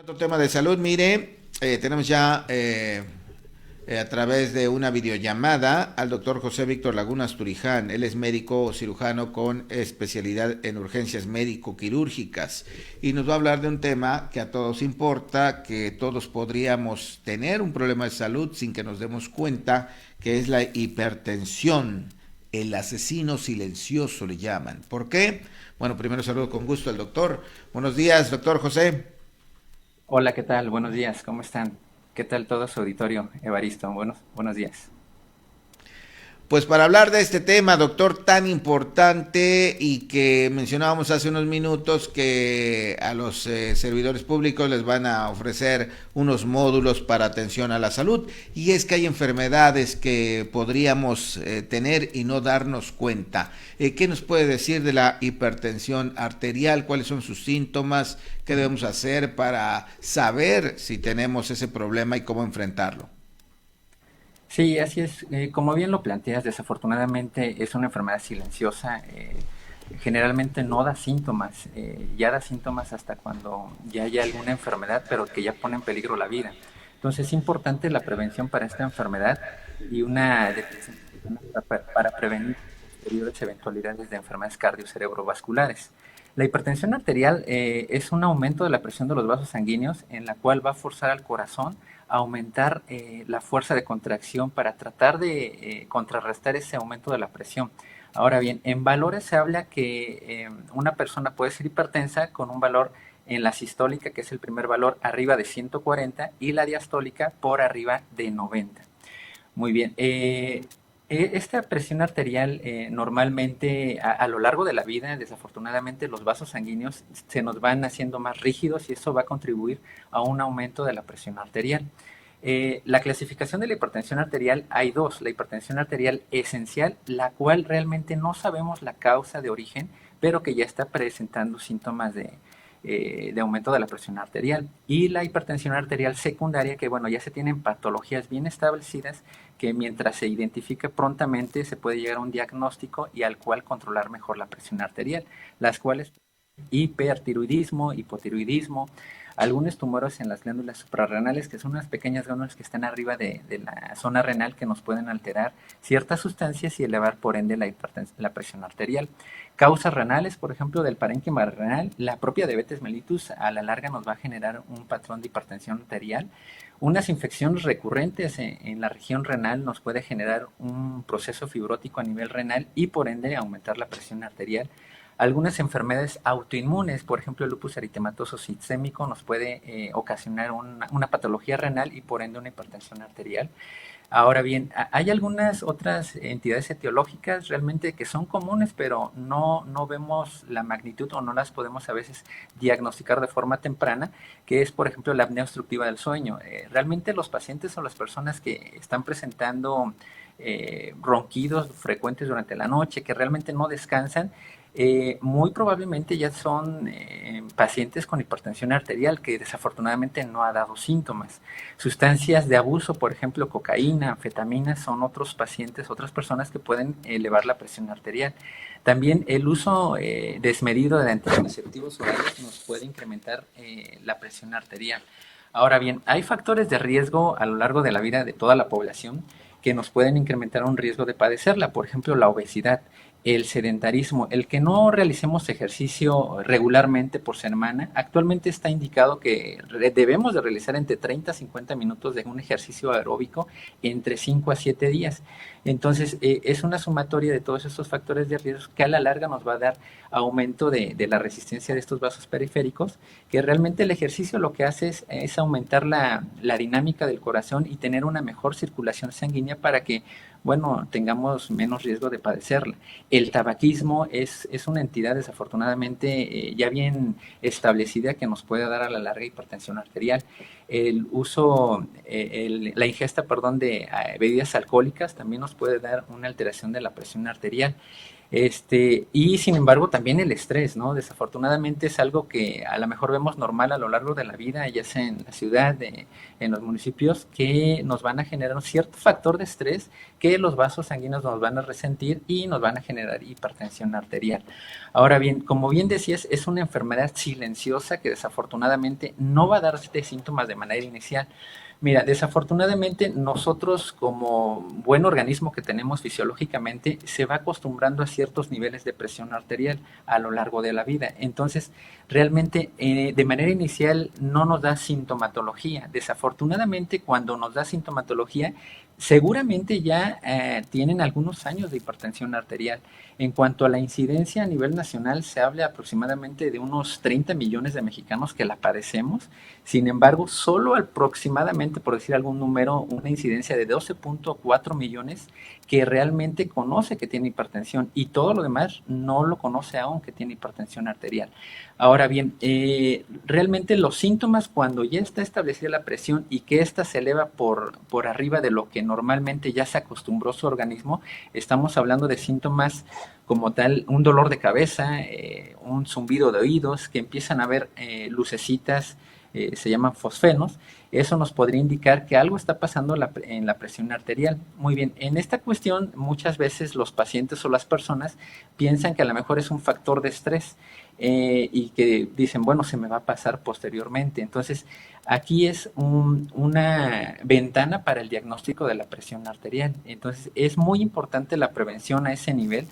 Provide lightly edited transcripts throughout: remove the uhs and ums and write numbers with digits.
Otro tema de salud, mire, tenemos ya a través de una videollamada al doctor José Víctor Lagunas Turiján. Él es médico cirujano con especialidad en urgencias médico-quirúrgicas y nos va a hablar de un tema que a todos importa, que todos podríamos tener un problema de salud sin que nos demos cuenta, que es la hipertensión. El asesino silencioso le llaman. ¿Por qué? Bueno, primero saludo con gusto al doctor. Buenos días, doctor José. Hola, ¿qué tal? Buenos días, ¿cómo están? ¿Qué tal todo su auditorio, Evaristo? Buenos días. Pues para hablar de este tema, doctor, tan importante y que mencionábamos hace unos minutos que a los servidores públicos les van a ofrecer unos módulos para atención a la salud, y es que hay enfermedades que podríamos tener y no darnos cuenta. ¿Qué nos puede decir de la hipertensión arterial? ¿Cuáles son sus síntomas? ¿Qué debemos hacer para saber si tenemos ese problema y cómo enfrentarlo? Sí, así es. Como bien lo planteas, desafortunadamente es una enfermedad silenciosa. Generalmente no da síntomas. Ya da síntomas hasta cuando ya hay alguna enfermedad, pero que ya pone en peligro la vida. Entonces es importante la prevención para esta enfermedad y una detección temprana para prevenir posteriores eventualidades de enfermedades cardiocerebrovasculares. La hipertensión arterial es un aumento de la presión de los vasos sanguíneos en la cual va a forzar al corazón a aumentar la fuerza de contracción para tratar de contrarrestar ese aumento de la presión. Ahora bien, en valores se habla que una persona puede ser hipertensa con un valor en la sistólica, que es el primer valor, arriba de 140 y la diastólica por arriba de 90. Muy bien. Esta presión arterial normalmente a lo largo de la vida, desafortunadamente, los vasos sanguíneos se nos van haciendo más rígidos y eso va a contribuir a un aumento de la presión arterial. La clasificación de la hipertensión arterial hay dos. La hipertensión arterial esencial, la cual realmente no sabemos la causa de origen, pero que ya está presentando síntomas de aumento de la presión arterial. Y la hipertensión arterial secundaria, que bueno, ya se tienen patologías bien establecidas, que mientras se identifique prontamente se puede llegar a un diagnóstico y al cual controlar mejor la presión arterial, las cuales hipertiroidismo, hipotiroidismo, algunos tumores en las glándulas suprarrenales, que son unas pequeñas glándulas que están arriba de la zona renal que nos pueden alterar ciertas sustancias y elevar por ende la presión arterial. Causas renales, por ejemplo, del parénquima renal, la propia diabetes mellitus a la larga nos va a generar un patrón de hipertensión arterial. Unas infecciones recurrentes en la región renal nos puede generar un proceso fibrótico a nivel renal y por ende aumentar la presión arterial. Algunas enfermedades autoinmunes, por ejemplo el lupus eritematoso sistémico, nos puede ocasionar una patología renal y por ende una hipertensión arterial. Ahora bien, hay algunas otras entidades etiológicas realmente que son comunes, pero no vemos la magnitud o no las podemos a veces diagnosticar de forma temprana, que es, por ejemplo, la apnea obstructiva del sueño. Realmente los pacientes o las personas que están presentando ronquidos frecuentes durante la noche, que realmente no descansan, muy probablemente ya son pacientes con hipertensión arterial que desafortunadamente no ha dado síntomas. Sustancias de abuso, por ejemplo, cocaína, anfetaminas, son otros pacientes, otras personas que pueden elevar la presión arterial. También el uso desmedido de anticonceptivos orales nos puede incrementar la presión arterial. Ahora bien, hay factores de riesgo a lo largo de la vida de toda la población que nos pueden incrementar un riesgo de padecerla, por ejemplo, la obesidad, el sedentarismo, el que no realicemos ejercicio regularmente por semana. Actualmente está indicado que debemos de realizar entre 30 a 50 minutos de un ejercicio aeróbico entre 5 a 7 días. Entonces, es una sumatoria de todos estos factores de riesgo que a la larga nos va a dar aumento de la resistencia de estos vasos periféricos, que realmente el ejercicio lo que hace es aumentar la dinámica del corazón y tener una mejor circulación sanguínea para que, bueno, tengamos menos riesgo de padecerla. El tabaquismo es una entidad desafortunadamente ya bien establecida que nos puede dar a la larga hipertensión arterial. El uso, la ingesta, perdón, de bebidas alcohólicas también nos puede dar una alteración de la presión arterial. Y sin embargo también el estrés, ¿no? Desafortunadamente es algo que a lo mejor vemos normal a lo largo de la vida, ya sea en la ciudad, en los municipios, que nos van a generar un cierto factor de estrés que los vasos sanguíneos nos van a resentir y nos van a generar hipertensión arterial. Ahora bien, como bien decías, es una enfermedad silenciosa que desafortunadamente no va a darte síntomas de manera inicial. Mira, desafortunadamente nosotros como buen organismo que tenemos fisiológicamente se va acostumbrando a ciertos niveles de presión arterial a lo largo de la vida. Entonces, realmente de manera inicial no nos da sintomatología. Desafortunadamente, cuando nos da sintomatología, seguramente ya tienen algunos años de hipertensión arterial. En cuanto a la incidencia a nivel nacional, se habla aproximadamente de unos 30 millones de mexicanos que la padecemos. Sin embargo, solo aproximadamente, por decir algún número, una incidencia de 12.4 millones que realmente conoce que tiene hipertensión y todo lo demás no lo conoce aún que tiene hipertensión arterial. Ahora bien, realmente los síntomas cuando ya está establecida la presión y que ésta se eleva por arriba de lo que normalmente ya se acostumbró su organismo, estamos hablando de síntomas como tal, un dolor de cabeza, un zumbido de oídos, que empiezan a ver lucecitas, se llaman fosfenos. Eso nos podría indicar que algo está pasando en la presión arterial. Muy bien, en esta cuestión muchas veces los pacientes o las personas piensan que a lo mejor es un factor de estrés y que dicen, bueno, se me va a pasar posteriormente. Entonces, aquí es una ventana para el diagnóstico de la presión arterial. Entonces, es muy importante la prevención a ese nivel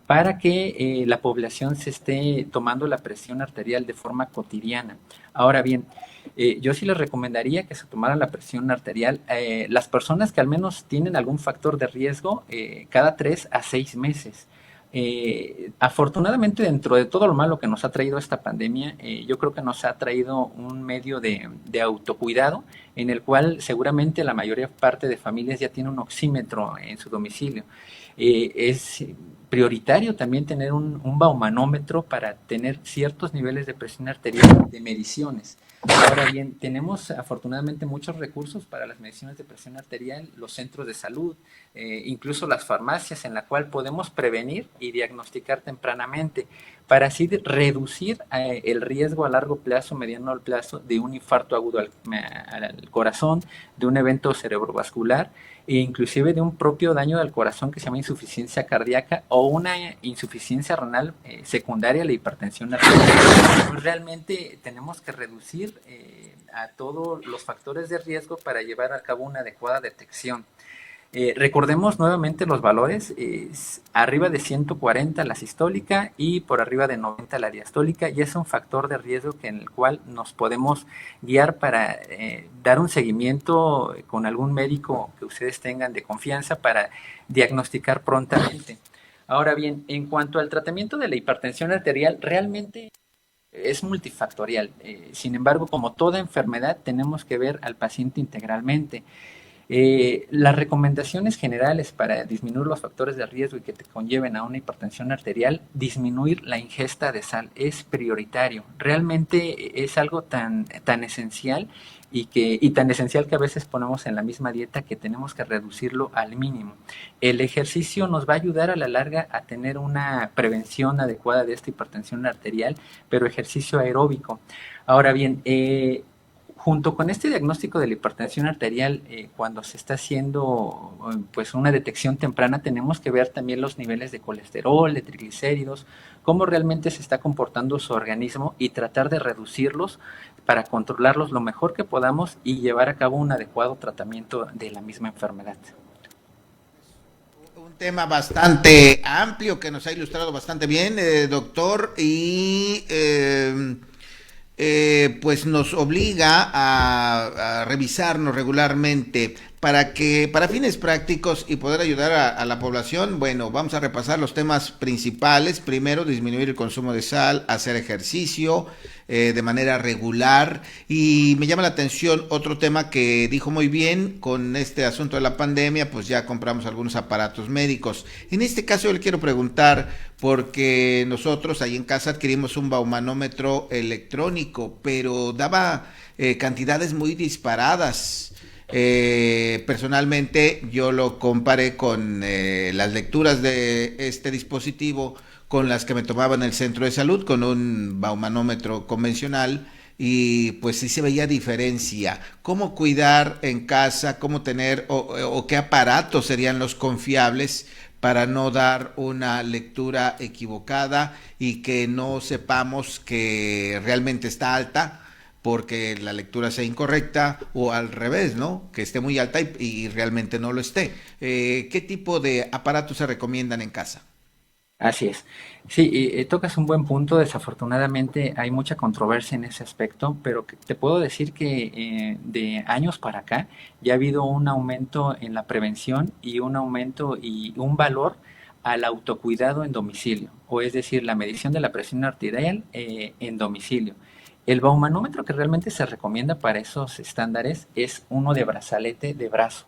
para que la población se esté tomando la presión arterial de forma cotidiana. Ahora bien, yo sí les recomendaría que se tomaran la presión arterial las personas que al menos tienen algún factor de riesgo cada 3 a 6 meses. Afortunadamente, dentro de todo lo malo que nos ha traído esta pandemia, yo creo que nos ha traído un medio de autocuidado en el cual seguramente la mayoría parte de familias ya tiene un oxímetro en su domicilio. Es prioritario también tener un baumanómetro para tener ciertos niveles de presión arterial de mediciones. Ahora bien, tenemos afortunadamente muchos recursos para las mediciones de presión arterial, los centros de salud, incluso las farmacias en la cual podemos prevenir y diagnosticar tempranamente para así reducir el riesgo a largo plazo, mediano plazo de un infarto agudo al corazón, de un evento cerebrovascular e inclusive de un propio daño del corazón que se llama insuficiencia cardíaca o una insuficiencia renal secundaria a la hipertensión arterial. Pues realmente tenemos que reducir a todos los factores de riesgo para llevar a cabo una adecuada detección. Recordemos nuevamente los valores, arriba de 140 la sistólica y por arriba de 90 la diastólica, y es un factor de riesgo en el cual nos podemos guiar para dar un seguimiento con algún médico que ustedes tengan de confianza para diagnosticar prontamente. Ahora bien, en cuanto al tratamiento de la hipertensión arterial, realmente es multifactorial. Sin embargo, como toda enfermedad, tenemos que ver al paciente integralmente. Las recomendaciones generales para disminuir los factores de riesgo y que te conlleven a una hipertensión arterial, disminuir la ingesta de sal es prioritario. Realmente es algo tan esencial y tan esencial que a veces ponemos en la misma dieta que tenemos que reducirlo al mínimo. El ejercicio nos va a ayudar a la larga a tener una prevención adecuada de esta hipertensión arterial, pero ejercicio aeróbico. Ahora bien, junto con este diagnóstico de la hipertensión arterial, cuando se está haciendo pues una detección temprana, tenemos que ver también los niveles de colesterol, de triglicéridos, cómo realmente se está comportando su organismo y tratar de reducirlos para controlarlos lo mejor que podamos y llevar a cabo un adecuado tratamiento de la misma enfermedad. Un tema bastante amplio que nos ha ilustrado bastante bien, doctor, y pues nos obliga a revisarnos regularmente para fines prácticos y poder ayudar a la población. Bueno, vamos a repasar los temas principales. Primero, disminuir el consumo de sal, hacer ejercicio de manera regular. Y me llama la atención otro tema que dijo muy bien con este asunto de la pandemia, pues ya compramos algunos aparatos médicos. En este caso yo le quiero preguntar, porque nosotros ahí en casa adquirimos un baumanómetro electrónico, pero daba cantidades muy disparadas. Personalmente yo lo comparé con las lecturas de este dispositivo con las que me tomaba en el centro de salud, con un baumanómetro convencional, y pues sí se veía diferencia. ¿Cómo cuidar en casa? ¿Cómo tener o qué aparatos serían los confiables para no dar una lectura equivocada y que no sepamos que realmente está alta porque la lectura sea incorrecta o al revés, ¿no? Que esté muy alta y realmente no lo esté. ¿Qué tipo de aparatos se recomiendan en casa? Así es. Sí, y tocas un buen punto. Desafortunadamente hay mucha controversia en ese aspecto, pero te puedo decir que de años para acá ya ha habido un aumento en la prevención y un aumento y un valor al autocuidado en domicilio, o es decir, la medición de la presión arterial en domicilio. El baumanómetro que realmente se recomienda para esos estándares es uno de brazalete de brazo,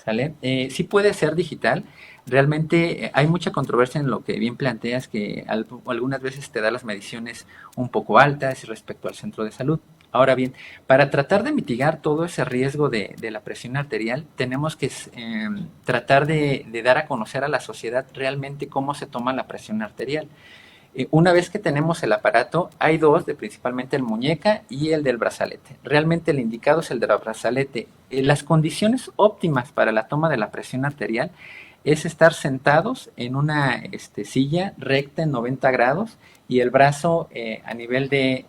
¿sale? Sí puede ser digital. Realmente hay mucha controversia en lo que bien planteas, que algunas veces te da las mediciones un poco altas respecto al centro de salud. Ahora bien, para tratar de mitigar todo ese riesgo de la presión arterial, tenemos que tratar de dar a conocer a la sociedad realmente cómo se toma la presión arterial. Una vez que tenemos el aparato, hay dos, principalmente el muñeca y el del brazalete. Realmente el indicado es el del brazalete. Las condiciones óptimas para la toma de la presión arterial es estar sentados en una silla recta en 90 grados y el brazo a nivel de,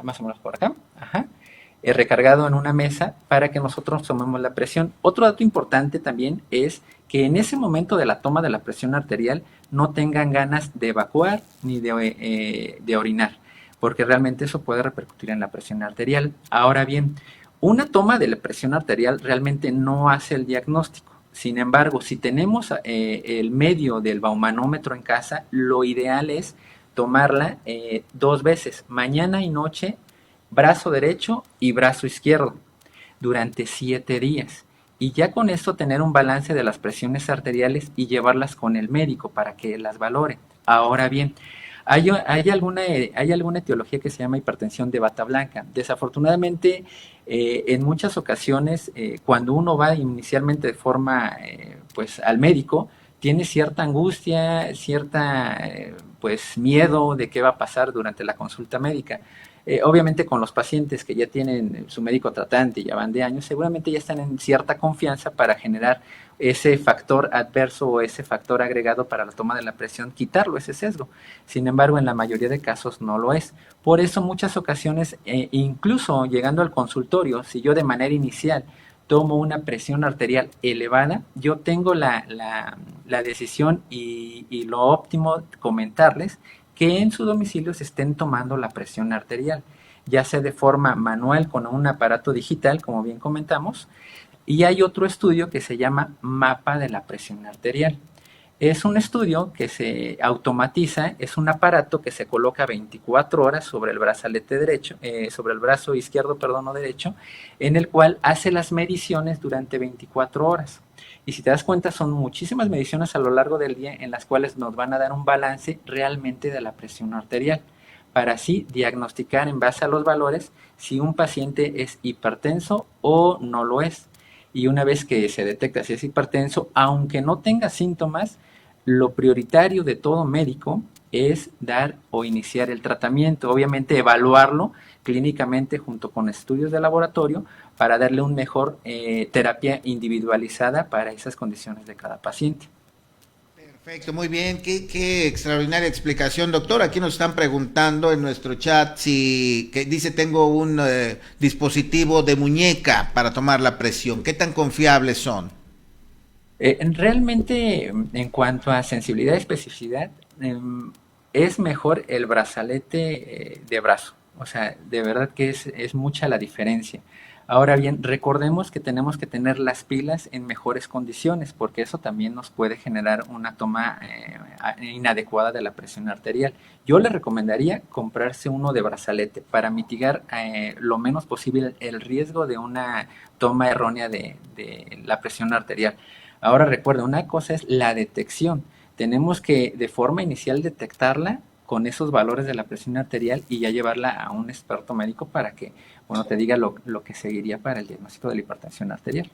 más o menos por acá, ajá, recargado en una mesa para que nosotros tomemos la presión. Otro dato importante también es que en ese momento de la toma de la presión arterial no tengan ganas de evacuar ni de orinar, porque realmente eso puede repercutir en la presión arterial. Ahora bien, una toma de la presión arterial realmente no hace el diagnóstico. Sin embargo, si tenemos el medio del baumanómetro en casa, lo ideal es tomarla dos veces, mañana y noche, brazo derecho y brazo izquierdo, durante 7 días. Y ya con esto tener un balance de las presiones arteriales y llevarlas con el médico para que las valore. Ahora bien, hay alguna etiología que se llama hipertensión de bata blanca. Desafortunadamente, en muchas ocasiones, cuando uno va inicialmente de forma pues al médico, tiene cierta angustia, cierta pues miedo de qué va a pasar durante la consulta médica. Obviamente con los pacientes que ya tienen su médico tratante y ya van de años, seguramente ya están en cierta confianza para generar ese factor adverso o ese factor agregado para la toma de la presión, quitarlo, ese sesgo. Sin embargo, en la mayoría de casos no lo es. Por eso muchas ocasiones, incluso llegando al consultorio, si yo de manera inicial tomo una presión arterial elevada, yo tengo la decisión y lo óptimo comentarles que en su domicilio se estén tomando la presión arterial, ya sea de forma manual con un aparato digital, como bien comentamos, y hay otro estudio que se llama mapa de la presión arterial. Es un estudio que se automatiza, es un aparato que se coloca 24 horas sobre el brazalete derecho, sobre el brazo izquierdo, perdón, o derecho, en el cual hace las mediciones durante 24 horas. Y si te das cuenta, son muchísimas mediciones a lo largo del día en las cuales nos van a dar un balance realmente de la presión arterial, para así diagnosticar en base a los valores si un paciente es hipertenso o no lo es. Y una vez que se detecta si es hipertenso, aunque no tenga síntomas, lo prioritario de todo médico es dar o iniciar el tratamiento, obviamente evaluarlo clínicamente junto con estudios de laboratorio para darle un mejor terapia individualizada para esas condiciones de cada paciente. Perfecto, muy bien. Qué extraordinaria explicación, doctor. Aquí nos están preguntando en nuestro chat si que dice tengo un dispositivo de muñeca para tomar la presión. ¿Qué tan confiables son? Realmente, en cuanto a sensibilidad y especificidad, es mejor el brazalete de brazo. O sea, de verdad que es mucha la diferencia. Ahora bien, recordemos que tenemos que tener las pilas en mejores condiciones, porque eso también nos puede generar una toma inadecuada de la presión arterial. Yo le recomendaría comprarse uno de brazalete para mitigar lo menos posible el riesgo de una toma errónea de la presión arterial. Ahora recuerda, una cosa es la detección. Tenemos que de forma inicial detectarla con esos valores de la presión arterial y ya llevarla a un experto médico para que, bueno, te diga lo que seguiría para el diagnóstico de la hipertensión arterial.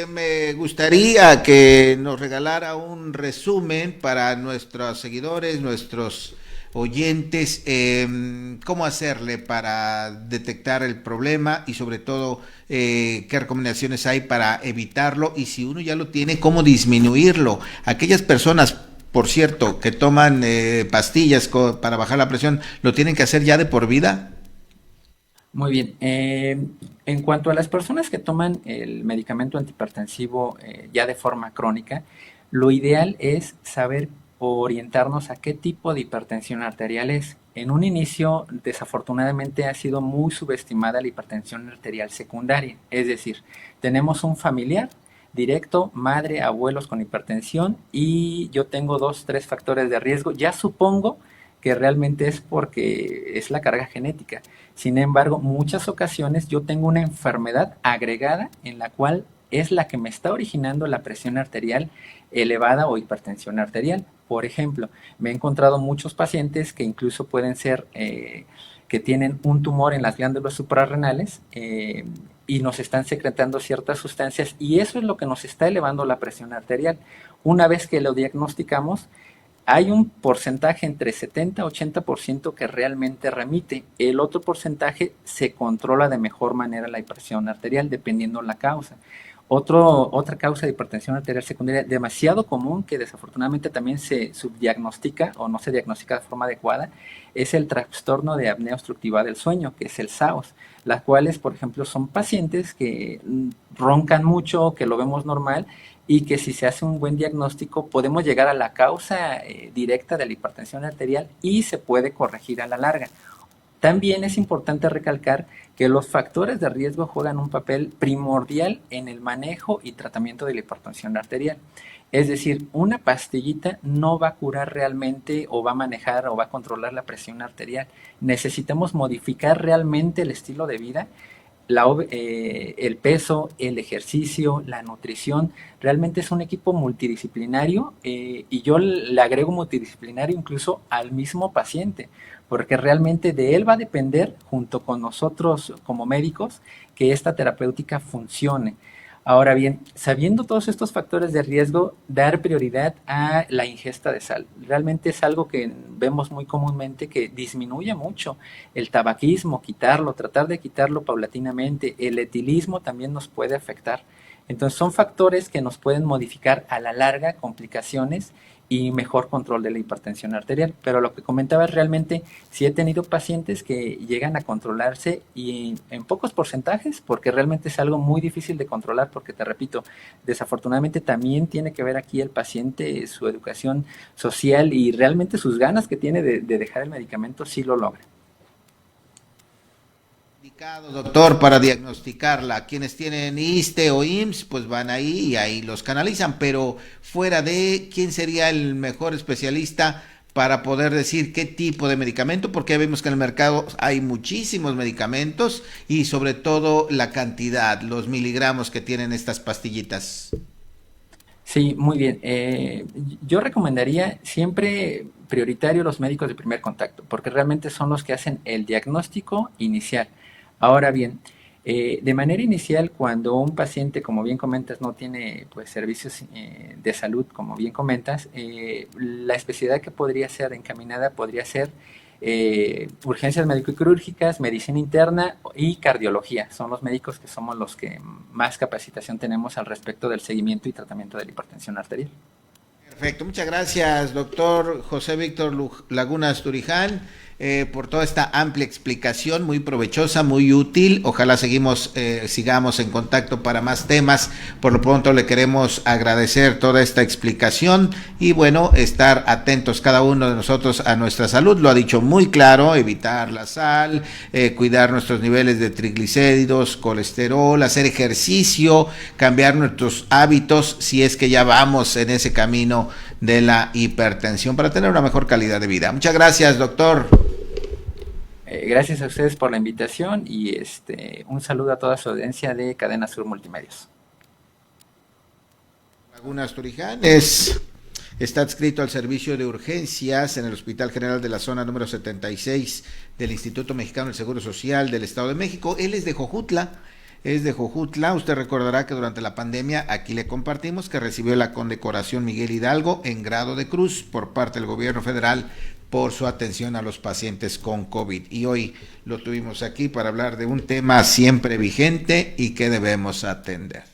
me gustaría que nos regalara un resumen para nuestros seguidores, nuestros oyentes, cómo hacerle para detectar el problema y sobre todo qué recomendaciones hay para evitarlo y si uno ya lo tiene, cómo disminuirlo. Aquellas personas, por cierto, que toman pastillas para bajar la presión, ¿lo tienen que hacer ya de por vida? Muy bien. En cuanto a las personas que toman el medicamento antihipertensivo ya de forma crónica, lo ideal es saber orientarnos a qué tipo de hipertensión arterial es. En un inicio, desafortunadamente, ha sido muy subestimada la hipertensión arterial secundaria. Es decir, tenemos un familiar directo, madre, abuelos con hipertensión y yo tengo dos, tres factores de riesgo. Ya supongo que realmente es porque es la carga genética. Sin embargo, muchas ocasiones yo tengo una enfermedad agregada en la cual es la que me está originando la presión arterial elevada o hipertensión arterial. Por ejemplo, me he encontrado muchos pacientes que incluso pueden ser que tienen un tumor en las glándulas suprarrenales y nos están secretando ciertas sustancias y eso es lo que nos está elevando la presión arterial. Una vez que lo diagnosticamos, hay un porcentaje entre 70 y 80% que realmente remite. El otro porcentaje se controla de mejor manera la presión arterial dependiendo la causa. Otra causa de hipertensión arterial secundaria demasiado común que desafortunadamente también se subdiagnostica o no se diagnostica de forma adecuada es el trastorno de apnea obstructiva del sueño, que es el SAOS, las cuales, por ejemplo, son pacientes que roncan mucho, que lo vemos normal y que si se hace un buen diagnóstico podemos llegar a la causa directa de la hipertensión arterial y se puede corregir a la larga. También es importante recalcar que los factores de riesgo juegan un papel primordial en el manejo y tratamiento de la hipertensión arterial. Es decir, una pastillita no va a curar realmente o va a manejar o va a controlar la presión arterial. Necesitamos modificar realmente el estilo de vida, el peso, el ejercicio, la nutrición. Realmente es un equipo multidisciplinario y yo le agrego multidisciplinario incluso al mismo paciente, porque realmente de él va a depender, junto con nosotros como médicos, que esta terapéutica funcione. Ahora bien, sabiendo todos estos factores de riesgo, dar prioridad a la ingesta de sal. Realmente es algo que vemos muy comúnmente que disminuye mucho el tabaquismo, quitarlo, tratar de quitarlo paulatinamente. El etilismo también nos puede afectar. Entonces son factores que nos pueden modificar a la larga complicaciones y mejor control de la hipertensión arterial. Pero lo que comentaba es realmente, sí he tenido pacientes que llegan a controlarse y en pocos porcentajes, porque realmente es algo muy difícil de controlar, porque te repito, desafortunadamente también tiene que ver aquí el paciente, su educación social y realmente sus ganas que tiene de dejar el medicamento, sí lo logra. Doctor, para diagnosticarla. Quienes tienen ISSSTE o IMSS, pues van ahí y ahí los canalizan, pero fuera de, ¿quién sería el mejor especialista para poder decir qué tipo de medicamento? Porque ya vemos que en el mercado hay muchísimos medicamentos y sobre todo la cantidad, los miligramos que tienen estas pastillitas. Sí, muy bien. Yo recomendaría siempre prioritario los médicos de primer contacto, porque realmente son los que hacen el diagnóstico inicial. Ahora bien, de manera inicial, cuando un paciente, como bien comentas, no tiene pues servicios de salud, como bien comentas, la especialidad que podría ser encaminada podría ser urgencias médico-quirúrgicas, medicina interna y cardiología. Son los médicos que somos los que más capacitación tenemos al respecto del seguimiento y tratamiento de la hipertensión arterial. Perfecto, muchas gracias, doctor José Víctor Lagunas Turiján, por toda esta amplia explicación, muy provechosa, muy útil. Ojalá sigamos en contacto para más temas. Por lo pronto le queremos agradecer toda esta explicación y bueno, estar atentos cada uno de nosotros a nuestra salud. Lo ha dicho muy claro: evitar la sal, cuidar nuestros niveles de triglicéridos, colesterol, hacer ejercicio, cambiar nuestros hábitos si es que ya vamos en ese camino de la hipertensión para tener una mejor calidad de vida. Muchas gracias, doctor. Gracias a ustedes por la invitación y un saludo a toda su audiencia de Cadena Sur Multimedios. Lagunas Turiján está adscrito al servicio de urgencias en el Hospital General de la Zona número 76 del Instituto Mexicano del Seguro Social del Estado de México. Él es de Jojutla. es de Jojutla. Usted recordará que durante la pandemia aquí le compartimos que recibió la condecoración Miguel Hidalgo en grado de cruz por parte del gobierno federal por su atención a los pacientes con COVID. Y hoy lo tuvimos aquí para hablar de un tema siempre vigente y que debemos atender.